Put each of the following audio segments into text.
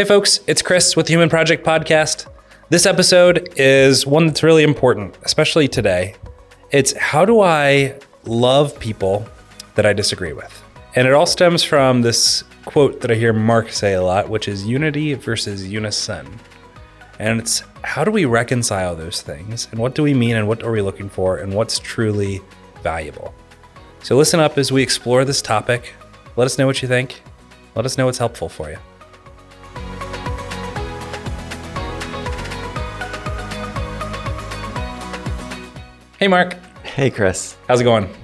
Hey folks, it's Chris with the Human Project Podcast. This episode is one that's really important, especially today. It's how do I love people that I disagree with? And it all stems from this quote that I hear Mark say a lot, which is unity versus unison. And it's how do we reconcile those things? And what do we mean and what are we looking for and what's truly valuable? So listen up as we explore this topic. Let us know what you think. Let us know what's helpful for you. Hey, Mark. Hey, Chris. How's it going?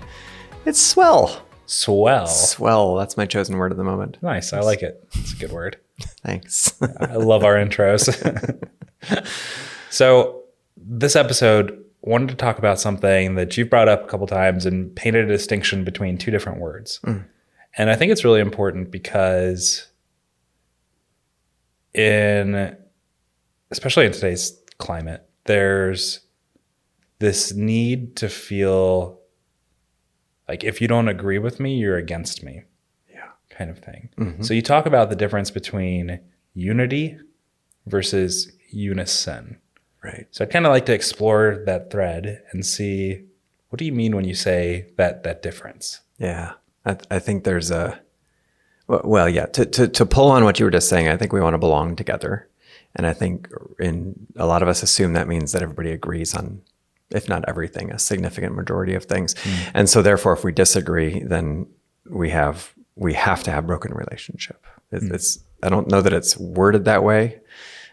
It's swell. Swell. Swell. That's my chosen word at the moment. Nice. I like it. It's a good word. Thanks. I love our intros. So this episode, wanted to talk about something that you've brought up a couple times and painted a distinction between two different words. And I think it's really important because especially in today's climate, there's this need to feel like if you don't agree with me, you're against me. Yeah. Kind of thing. Mm-hmm. So you talk about the difference between unity versus unison. Right. So I'd kind of like to explore that thread and see, what do you mean when you say that difference? Yeah. I think there's to pull on what you were just saying, I think we want to belong together. And I think a lot of us assume that means that everybody agrees on, if not everything, a significant majority of things. And so therefore, if we disagree, then we have to have broken relationship. I don't know that it's worded that way.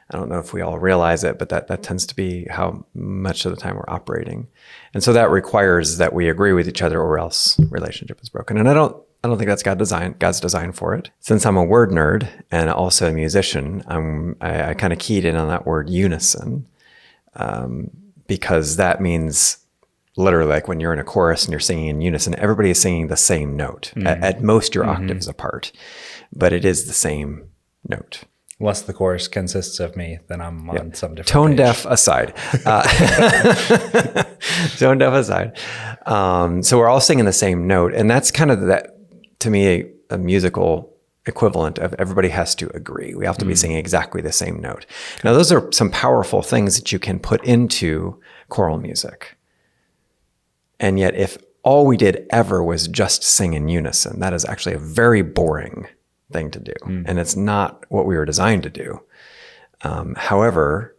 I don't know if we all realize it, but that tends to be how much of the time we're operating. And so that requires that we agree with each other or else relationship is broken. And I don't think that's God's design for it. Since I'm a word nerd and also a musician, I kind of keyed in on that word unison. Because that means literally like when you're in a chorus and you're singing in unison, everybody is singing the same note. At most, you're octaves apart, but it is the same note. Unless the chorus consists of me, then I'm on some different Tone page. deaf aside. Tone deaf aside. So we're all singing the same note. And that's kind of that, to me, a musical equivalent of everybody has to agree. We have to be singing exactly the same note. Now, those are some powerful things that you can put into choral music. And yet, if all we did ever was just sing in unison, that is actually a very boring thing to do. And it's not what we were designed to do. However,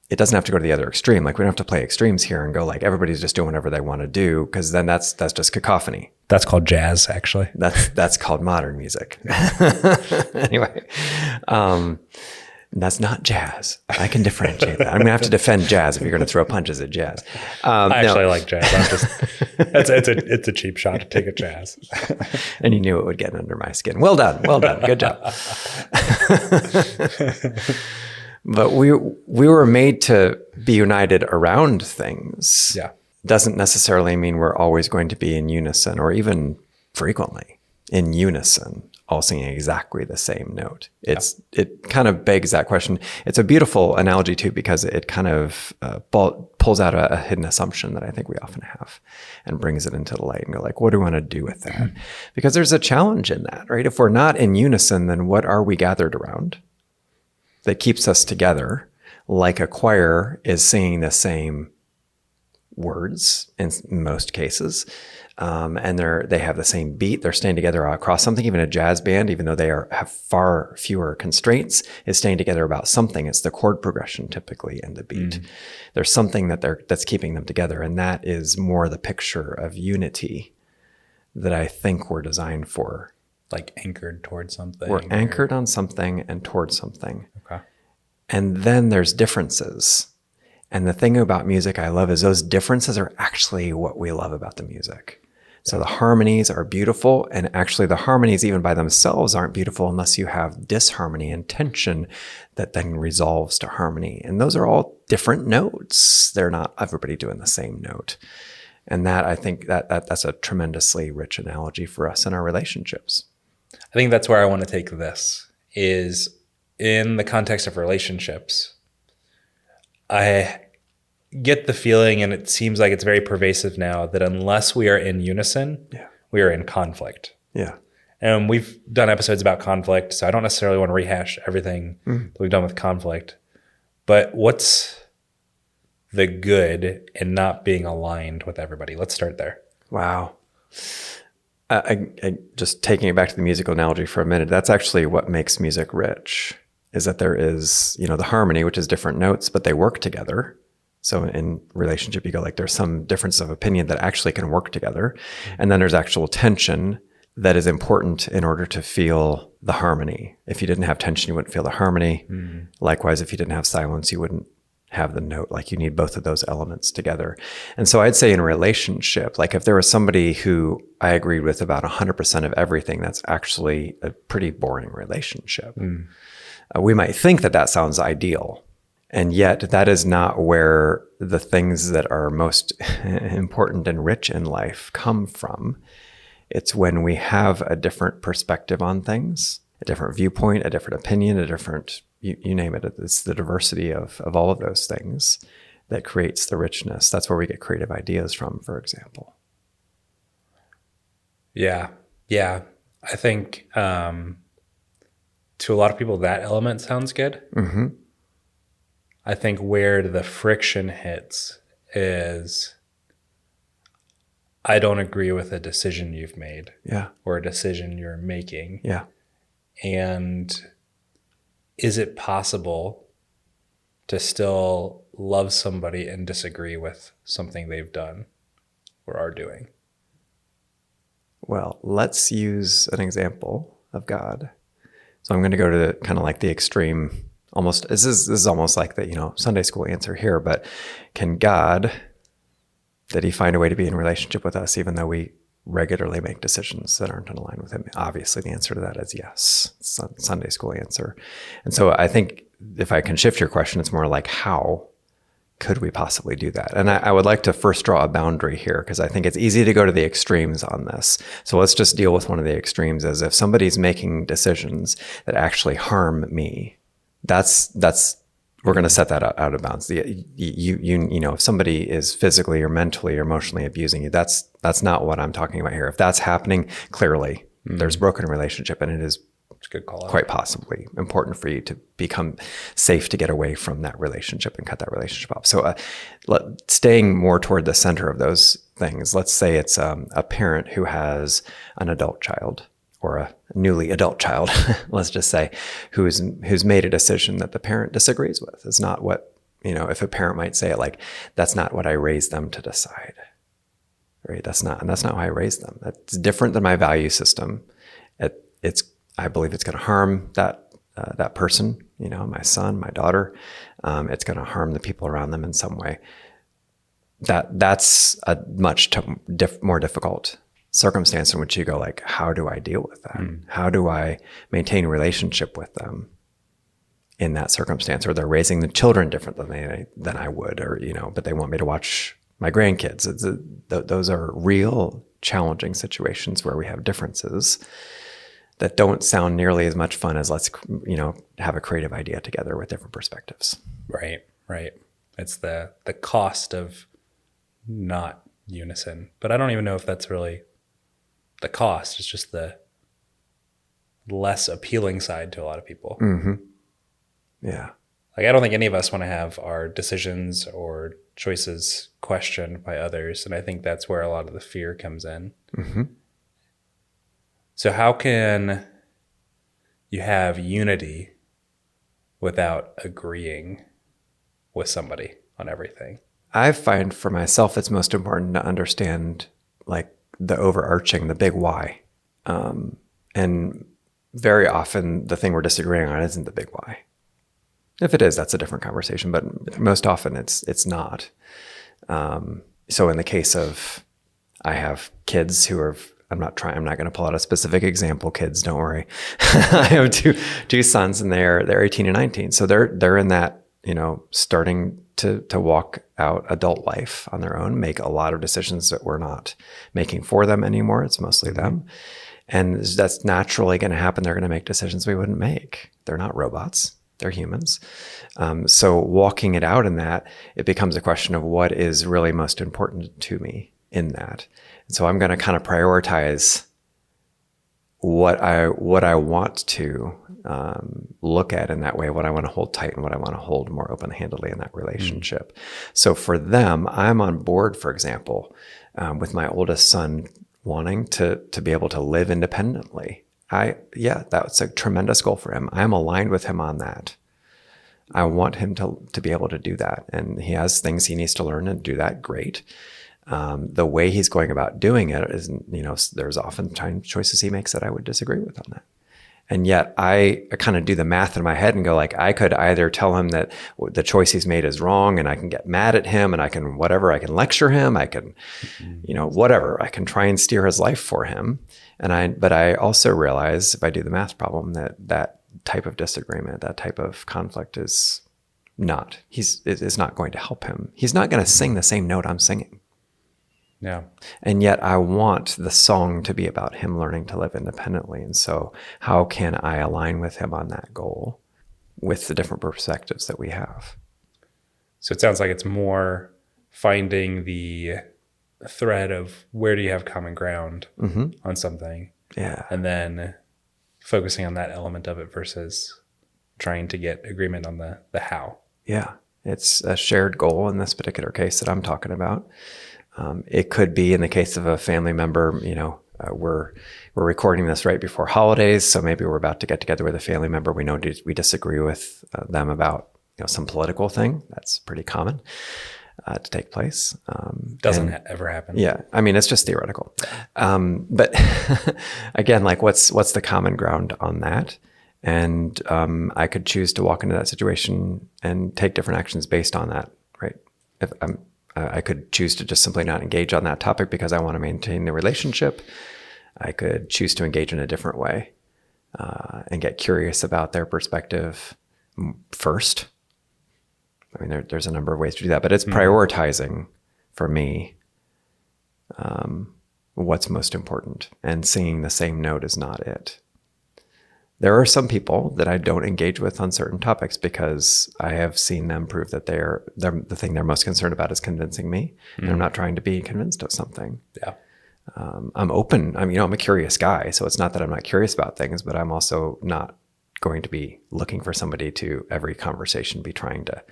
it doesn't have to go to the other extreme. Like, we don't have to play extremes here and go like everybody's just doing whatever they want to do, because then that's just cacophony. That's called jazz, actually. That's called modern music. Anyway, that's not jazz. I can differentiate that. I'm gonna have to defend jazz if you're gonna throw punches at jazz. I actually like jazz. It's a cheap shot to take at jazz. And you knew it would get under my skin. Well done. Good job. But we were made to be united around things. Yeah. Doesn't necessarily mean we're always going to be in unison, or even frequently in unison, all singing exactly the same note. It kind of begs that question. It's a beautiful analogy too, because it kind of pulls out a hidden assumption that I think we often have and brings it into the light and go like, what do we want to do with that? Because there's a challenge in that, right? If we're not in unison, then what are we gathered around that keeps us together? Like a choir is singing the same words in most cases, and they have the same beat. They're staying together across something. Even a jazz band, even though they have far fewer constraints, is staying together about something. It's the chord progression typically and the beat. There's something that's keeping them together, and that is more the picture of unity that I think we're designed for. Like anchored towards something. We're anchored on something and towards something. Okay. And then there's differences. And the thing about music I love is those differences are actually what we love about the music. So the harmonies are beautiful, and actually the harmonies even by themselves aren't beautiful unless you have disharmony and tension that then resolves to harmony. And those are all different notes. They're not everybody doing the same note. And that, I think that's a tremendously rich analogy for us in our relationships. I think that's where I want to take this, is in the context of relationships. I get the feeling, and it seems like it's very pervasive now, that unless we are in unison, we are in conflict. Yeah. And we've done episodes about conflict, so I don't necessarily want to rehash everything that we've done with conflict. But what's the good in not being aligned with everybody? Let's start there. Wow. I just taking it back to the musical analogy for a minute, that's actually what makes music rich, is that there is, the harmony, which is different notes, but they work together. So in relationship, you go like, there's some difference of opinion that actually can work together. And then there's actual tension that is important in order to feel the harmony. If you didn't have tension, you wouldn't feel the harmony. Likewise, if you didn't have silence, you wouldn't have the note. Like, you need both of those elements together. And so I'd say in a relationship, like if there was somebody who I agreed with about 100% of everything, that's actually a pretty boring relationship. We might think that that sounds ideal. And yet that is not where the things that are most important and rich in life come from. It's when we have a different perspective on things, a different viewpoint, a different opinion, a different, you name it. It's the diversity of all of those things that creates the richness. That's where we get creative ideas from, for example. Yeah. I think to a lot of people, that element sounds good. I think where the friction hits is, I don't agree with a decision you've made. Or a decision you're making. And is it possible to still love somebody and disagree with something they've done or are doing? Well, let's use an example of God. So I'm going to go to kind of like the extreme, almost, this is almost like the, Sunday school answer here, but can God, did he find a way to be in relationship with us even though we regularly make decisions that aren't in line with him? Obviously, the answer to that is yes. It's a Sunday school answer. And so I think if I can shift your question, it's more like, how could we possibly do that? And I would like to first draw a boundary here, because I think it's easy to go to the extremes on this. So let's just deal with one of the extremes, as if somebody's making decisions that actually harm me. That's we're going to set that out of bounds. If somebody is physically or mentally or emotionally abusing you, that's not what I'm talking about here. If that's happening, clearly there's broken relationship, and it is quite possibly important for you to become safe to get away from that relationship and cut that relationship off. So staying more toward the center of those things, let's say it's a parent who has an adult child, or a newly adult child, let's just say, who's made a decision that the parent disagrees with. It's not what, if a parent might say it like, that's not what I raised them to decide, right? That's not how I raised them. That's different than my value system. I believe it's going to harm that person, my son, my daughter. It's going to harm the people around them in some way. That's a much more difficult circumstance in which you go like, how do I deal with that? How do I maintain a relationship with them in that circumstance? Or they're raising the children different than I would, or, but they want me to watch my grandkids. Those are real challenging situations where we have differences that don't sound nearly as much fun as let's, have a creative idea together with different perspectives. Right. It's the cost of not unison, but I don't even know if that's really the cost. It's just the less appealing side to a lot of people. Yeah. Like, I don't think any of us want to have our decisions or choices questioned by others. And I think that's where a lot of the fear comes in. So how can you have unity without agreeing with somebody on everything? I find for myself, it's most important to understand like the overarching, the big why. And very often the thing we're disagreeing on isn't the big why. If it is, that's a different conversation, but most often it's not. So in the case of, I have kids who are, I'm not going to pull out a specific example, kids, don't worry. I have two sons, and they're 18 and 19. So they're in that, starting to walk out adult life on their own, make a lot of decisions that we're not making for them anymore. It's mostly them. And that's naturally going to happen. They're going to make decisions we wouldn't make. They're not robots. They're humans. So walking it out in that, it becomes a question of what is really most important to me in that. And so I'm going to kind of prioritize what I want to look at in that way, what I want to hold tight and what I want to hold more open-handedly in that relationship. So for them, I'm on board, for example, with my oldest son wanting to be able to live independently. That's a tremendous goal for him. I'm aligned with him on that. I want him to be able to do that. And he has things he needs to learn and do that. Great. The way he's going about doing it is, there's oftentimes choices he makes that I would disagree with on that. And yet I kind of do the math in my head and go like, I could either tell him that the choice he's made is wrong and I can get mad at him and I can lecture him. I can, whatever, I can try and steer his life for him. But I also realize if I do the math problem that type of disagreement, that type of conflict is not going to help him. He's not going to sing the same note I'm singing. Yeah. And yet I want the song to be about him learning to live independently. And so how can I align with him on that goal with the different perspectives that we have? So it sounds like it's more finding the thread of where do you have common ground on something. Yeah. And then focusing on that element of it versus trying to get agreement on the how. Yeah. It's a shared goal in this particular case that I'm talking about. It could be in the case of a family member, we're recording this right before holidays. So maybe we're about to get together with a family member. We know we disagree with them about, some political thing. That's pretty common to take place. Doesn't ever happen. Yeah. I mean, it's just theoretical. But again, like what's the common ground on that? And I could choose to walk into that situation and take different actions based on that, right? If I could choose to just simply not engage on that topic because I want to maintain the relationship. I could choose to engage in a different way and get curious about their perspective first. I mean, there's a number of ways to do that, but it's prioritizing for me what's most important, and singing the same note is not it. There are some people that I don't engage with on certain topics because I have seen them prove that the thing they're most concerned about is convincing me. And I'm not trying to be convinced of something. Yeah. I'm open. I'm a curious guy. So it's not that I'm not curious about things, but I'm also not going to be looking for somebody to every conversation be trying to,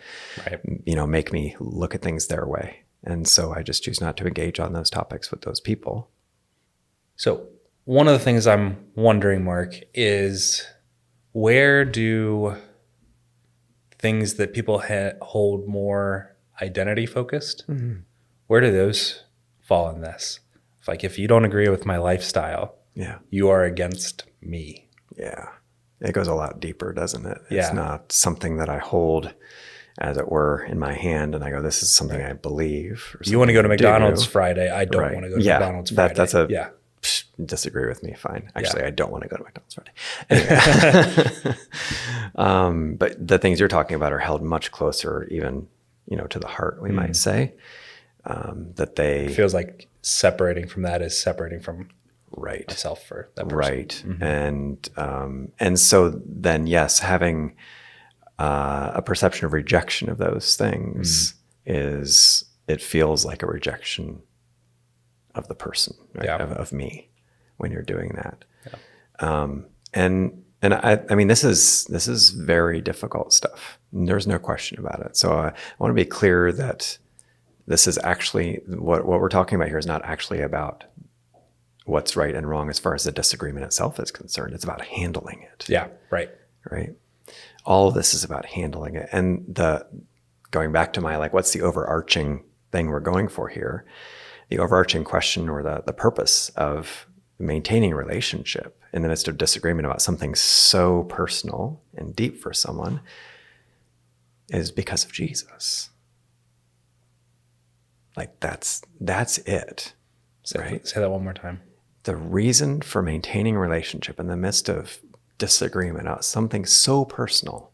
make me look at things their way. And so I just choose not to engage on those topics with those people. So one of the things I'm wondering, Mark, is where do things that people hold more identity focused, where do those fall in this? If you don't agree with my lifestyle, you are against me. Yeah. It goes a lot deeper, doesn't it? Yeah. It's not something that I hold, as it were, in my hand and I go, this is something I believe. You want to go to McDonald's Friday. I don't want to go to McDonald's Friday. That's disagree with me. Fine. Actually, I don't want to go to McDonald's Friday. Anyway. But the things you're talking about are held much closer, even, to the heart, we might say, that they... It feels like separating from that is separating from myself for that person. Right. And so then, yes, having a perception of rejection of those things it feels like a rejection of the person, right? Of me when you're doing that. Yeah. And I mean, this is very difficult stuff. There's no question about it. So I want to be clear that this is actually what we're talking about here is not actually about what's right and wrong as far as the disagreement itself is concerned. It's about handling it. Yeah. Right. Right. All of this is about handling it. And going back to my, what's the overarching thing we're going for here? The overarching question or the purpose of maintaining a relationship in the midst of disagreement about something so personal and deep for someone is because of Jesus. That's it. Say that one more time. The reason for maintaining a relationship in the midst of disagreement about something so personal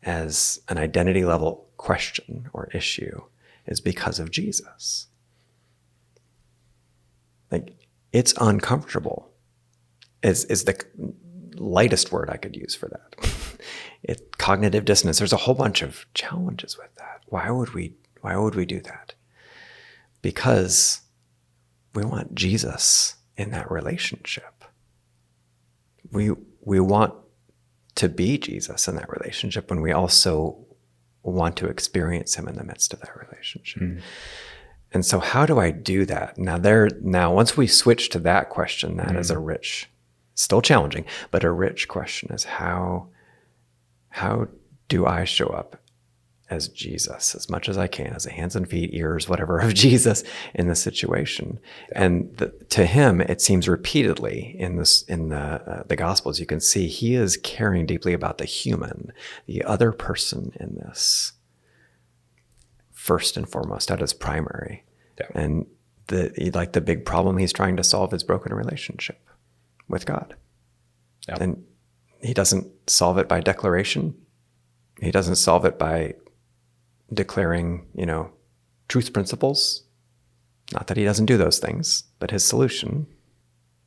as an identity level question or issue is because of Jesus. It's uncomfortable is the lightest word I could use for that. Cognitive dissonance. There's a whole bunch of challenges with that. Why would we do that? Because we want Jesus in that relationship. we want to be Jesus in that relationship, when we also want to experience him in the midst of that relationship. And so how do I do that? Now, once we switch to that question, that is a rich, still challenging, but a rich question is how do I show up as Jesus, as much as I can, as the hands and feet, ears, whatever, of Jesus in the situation. Yeah. And to him, it seems repeatedly in the Gospels, you can see he is caring deeply about the human, the other person in this, first and foremost, that is primary. Yeah. And the big problem he's trying to solve is broken relationship with God. Yeah. And he doesn't solve it by declaration. He doesn't solve it by declaring, truth principles. Not that he doesn't do those things, but his solution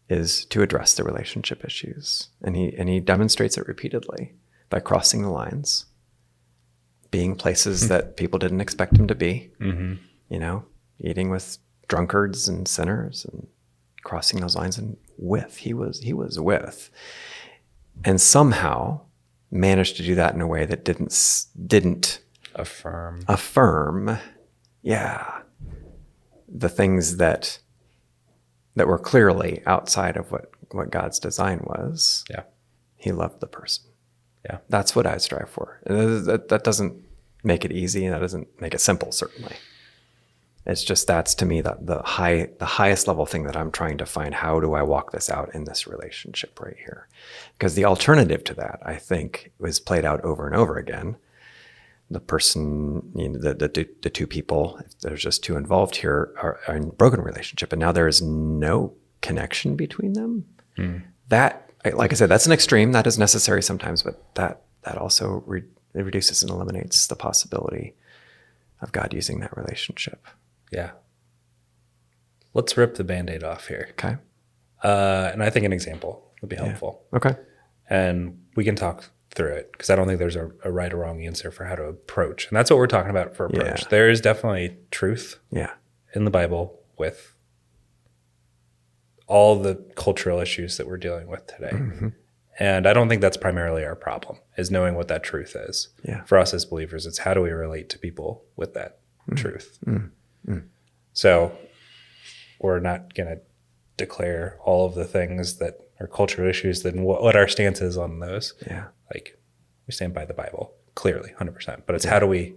is to address the relationship issues. And he demonstrates it repeatedly by crossing the lines, being places that people didn't expect him to be, eating with drunkards and sinners and crossing those lines, and he was with, and somehow managed to do that in a way that didn't affirm, the things that were clearly outside of what God's design was. Yeah. He loved the person. Yeah. That's what I strive for. That doesn't make it easy, and that doesn't make it simple, certainly. It's just, that's to me the highest level thing that I'm trying to find. How do I walk this out in this relationship right here? Because the alternative to that, I think, was played out over and over again. The person, the two people, if there's just two involved here, are in a broken relationship, and now there is no connection between them. That, like I said, that's an extreme. That is necessary sometimes, but that also it reduces and eliminates the possibility of God using that relationship. Yeah. Let's rip the Band-Aid off here. Okay. And I think an example would be helpful. Yeah. Okay. And we can talk through it, because I don't think there's a right or wrong answer for how to approach. And that's what we're talking about for approach. Yeah. There is definitely truth in the Bible with all the cultural issues that we're dealing with today. Mm-hmm. And I don't think that's primarily our problem, is knowing what that truth is. Yeah. For us as believers, it's how do we relate to people with that truth. So we're not going to declare all of the things that are cultural issues, then what our stance is on those. Yeah. Like, we stand by the Bible, clearly, 100%. But it's how do we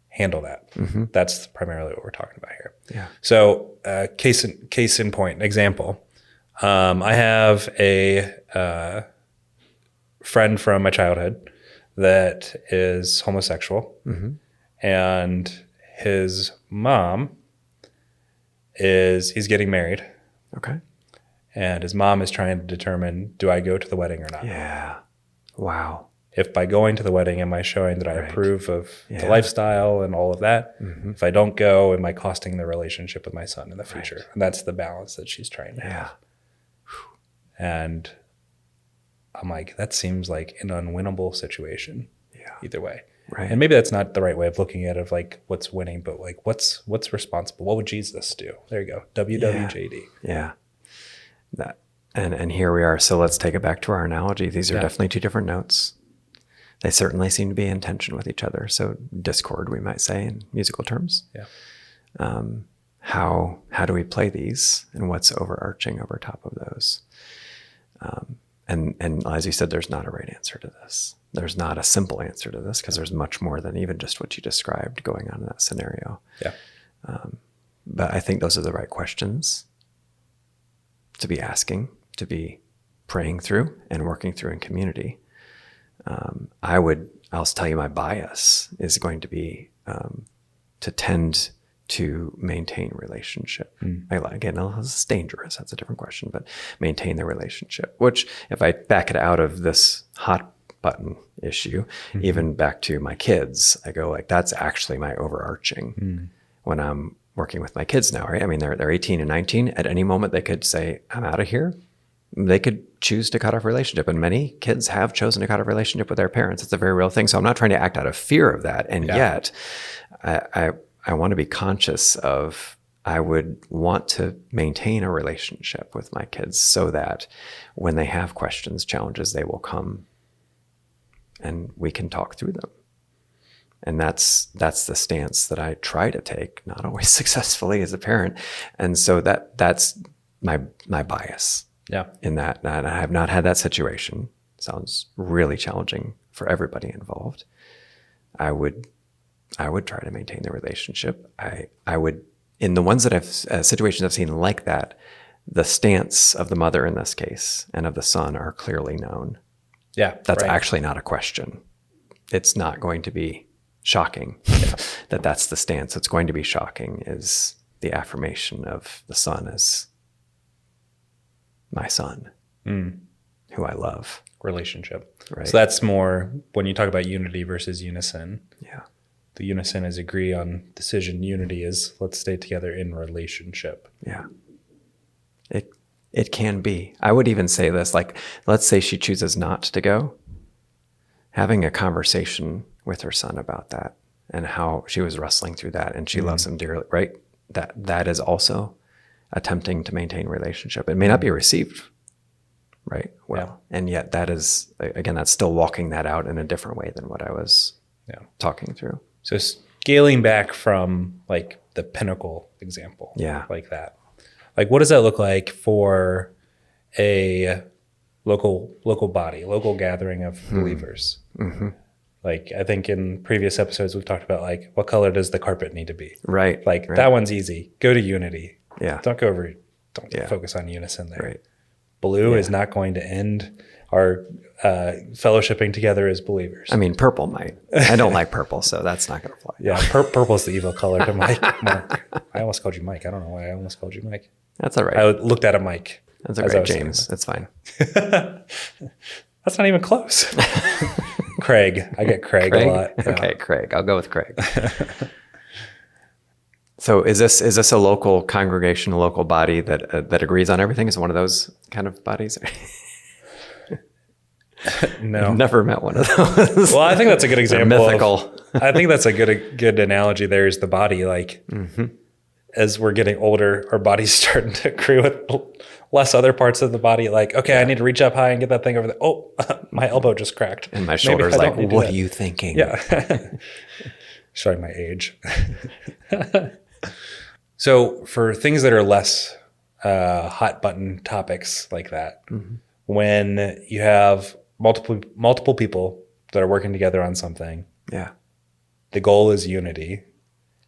handle that? Mm-hmm. That's primarily what we're talking about here. Yeah. So case in point, example. I have a friend from my childhood that is homosexual, and his mom he's getting married. Okay. And his mom is trying to determine, do I go to the wedding or not? Yeah. Wow. If by going to the wedding, am I showing that I approve of the lifestyle and all of that? Mm-hmm. If I don't go, am I costing the relationship with my son in the future? Right. And that's the balance that she's trying to have. And I'm like, that seems like an unwinnable situation either way. Right. And maybe that's not the right way of looking at it, of like what's winning, but like what's responsible? What would Jesus do? There you go. WWJD. Yeah. That and here we are. So let's take it back to our analogy. These are definitely two different notes. They certainly seem to be in tension with each other. So discord, we might say, in musical terms. Yeah. How do we play these, and what's overarching over top of those? And as you said, there's not a right answer to this. There's not a simple answer to this, because there's much more than even just what you described going on in that scenario. Yeah. But I think those are the right questions to be asking, to be praying through and working through in community. I'll tell you, my bias is going to be to tend to maintain relationship. Again, it's dangerous. That's a different question, but maintain the relationship, which if I back it out of this hot button issue, even back to my kids, I go like, that's actually my overarching when I'm working with my kids now, right? I mean, they're 18 and 19. At any moment, they could say, I'm out of here. They could choose to cut off relationship. And many kids have chosen to cut off relationship with their parents. It's a very real thing. So I'm not trying to act out of fear of that. And yet I want to be conscious of I would want to maintain a relationship with my kids so that when they have questions, challenges, they will come and we can talk through them. And that's the stance that I try to take, not always successfully as a parent. And so that's my bias. Yeah. In that. And I have not had that situation. Sounds really challenging for everybody involved. I would try to maintain the relationship. I would, in the ones that situations I've seen like that, the stance of the mother in this case and of the son are clearly known. Yeah. That's actually not a question. It's not going to be shocking that's the stance. It's going to be shocking is the affirmation of the son as my son, who I love. Relationship. Right. So that's more when you talk about unity versus unison. Yeah. The unison is agree on decision. Unity is let's stay together in relationship. Yeah. It can be. I would even say this, like, let's say she chooses not to go. Having a conversation with her son about that and how she was wrestling through that and she loves him dearly, right? That is also attempting to maintain relationship. It may not be received, right? Well, and yet that is, again, that's still walking that out in a different way than what I was talking through. So scaling back from like the pinnacle example, like that, like what does that look like for a local body, local gathering of believers? Mm-hmm. Like I think in previous episodes we've talked about like what color does the carpet need to be? Right. Like that one's easy. Go to unity. Yeah. Don't focus on unison there. Right. Blue is not going to end our fellowshipping together as believers. I mean, purple might. I don't like purple, so that's not going to fly. Yeah, purple's the evil color to Mark. I almost called you Mike. I don't know why I almost called you Mike. That's all right. I looked at a Mike. That's all right, James. That's fine. That's not even close. Craig. I get Craig a lot. Yeah. Okay, Craig. I'll go with Craig. So is this a local congregation, a local body that agrees on everything? Is it one of those kind of bodies? No. I've never met one of those. Well, I think that's a good example. Mythical. I think that's a good analogy there is the body. Like as we're getting older, our body's starting to agree with less other parts of the body. Like, okay, I need to reach up high and get that thing over there. Oh, my elbow just cracked. And my shoulder's like, what are you thinking? Yeah. Showing my age. So for things that are less hot button topics like that, when you have multiple people that are working together on something, the goal is unity.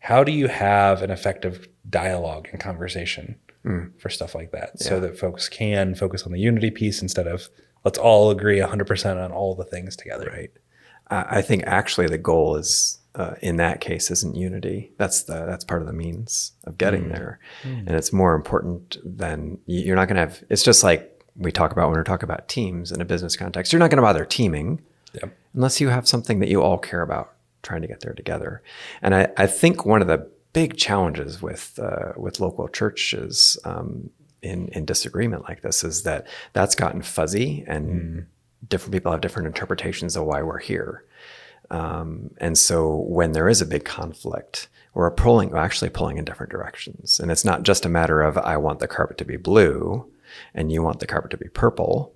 How do you have an effective dialogue and conversation for stuff like that so that folks can focus on the unity piece instead of let's all agree 100% on all the things together? Right. I think actually the goal is in that case isn't unity. That's part of the means of getting there. And it's more important than you're not going to have, it's just like we talk about when we're talking about teams in a business context, you're not going to bother teaming unless you have something that you all care about trying to get there together. And I think one of the big challenges with local churches in disagreement like this is that's gotten fuzzy and different people have different interpretations of why we're here. And so when there is a big conflict, we're actually pulling in different directions. And it's not just a matter of I want the carpet to be blue and you want the carpet to be purple.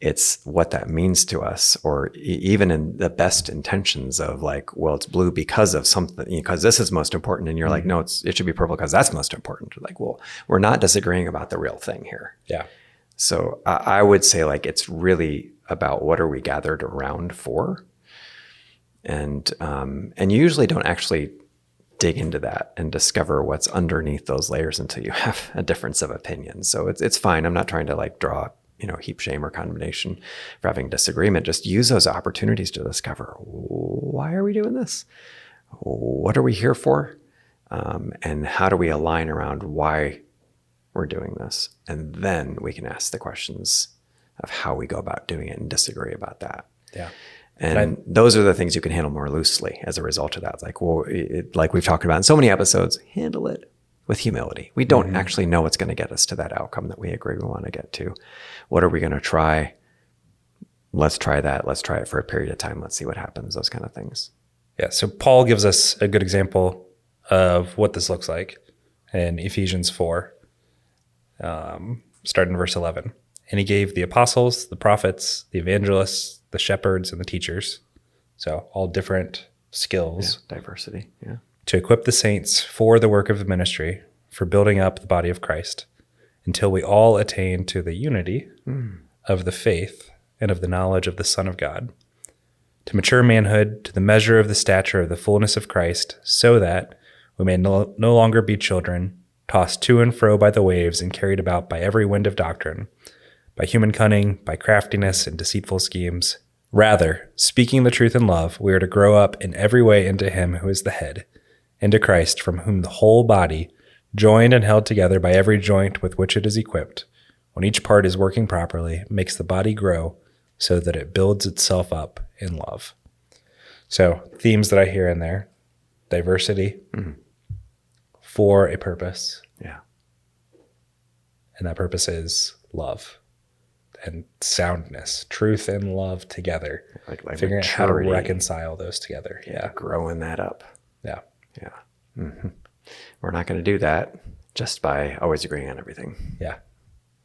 It's what that means to us, or even in the best intentions of like, well, it's blue because of something, because this is most important. And you're like, no, it should be purple because that's most important. Like, well, we're not disagreeing about the real thing here. Yeah. So I would say like, it's really about what are we gathered around for? And you usually don't actually dig into that and discover what's underneath those layers until you have a difference of opinion. So it's fine. I'm not trying to like draw heap shame or condemnation for having disagreement. Just use those opportunities to discover, why are we doing this? What are we here for? And how do we align around why we're doing this? And then we can ask the questions of how we go about doing it and disagree about that. Yeah. And those are the things you can handle more loosely as a result of that. It's like, well, like we've talked about in so many episodes, handle it with humility. We don't actually know what's going to get us to that outcome that we agree we want to get to. What are we going to try? Let's try that. Let's try it for a period of time. Let's see what happens, those kind of things. Yeah. So Paul gives us a good example of what this looks like. in Ephesians 4, starting in verse 11. And he gave the apostles, the prophets, the evangelists, the shepherds, and the teachers. So all different skills. Yeah, diversity, yeah. To equip the saints for the work of the ministry, for building up the body of Christ, until we all attain to the unity of the faith and of the knowledge of the Son of God, to mature manhood, to the measure of the stature of the fullness of Christ, so that we may no longer be children, tossed to and fro by the waves and carried about by every wind of doctrine, by human cunning, by craftiness and deceitful schemes. Rather, speaking the truth in love, we are to grow up in every way into him who is the head, into Christ, from whom the whole body, joined and held together by every joint with which it is equipped, when each part is working properly, makes the body grow so that it builds itself up in love. So themes that I hear in there: diversity for a purpose. Yeah. And that purpose is love and soundness, truth and love together. Like figuring out how to reconcile those together. Yeah. Growing that up. Yeah. Yeah. Mm-hmm. We're not going to do that just by always agreeing on everything. Yeah.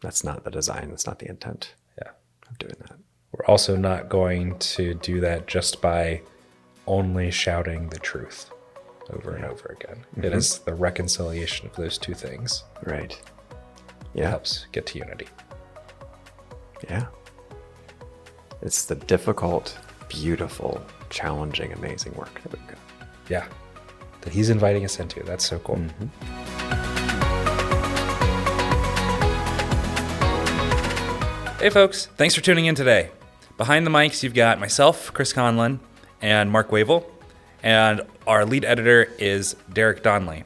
That's not the design. That's not the intent of doing that. We're also not going to do that just by only shouting the truth over and over again. It is the reconciliation of those two things. Right. Yeah. That helps get to unity. Yeah. It's the difficult, beautiful, challenging, amazing work that we've got. Yeah. That he's inviting us into. That's so cool. Hey folks, thanks for tuning in today. Behind the mics, you've got myself, Chris Conlin, and Mark Wavle, and our lead editor is Derek Donley.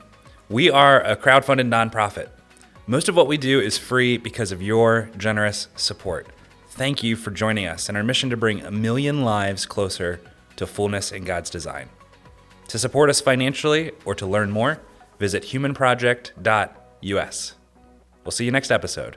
We are a crowdfunded nonprofit. Most of what we do is free because of your generous support. Thank you for joining us in our mission to bring 1 million lives closer to fullness in God's design. To support us financially or to learn more, visit humanproject.us. We'll see you next episode.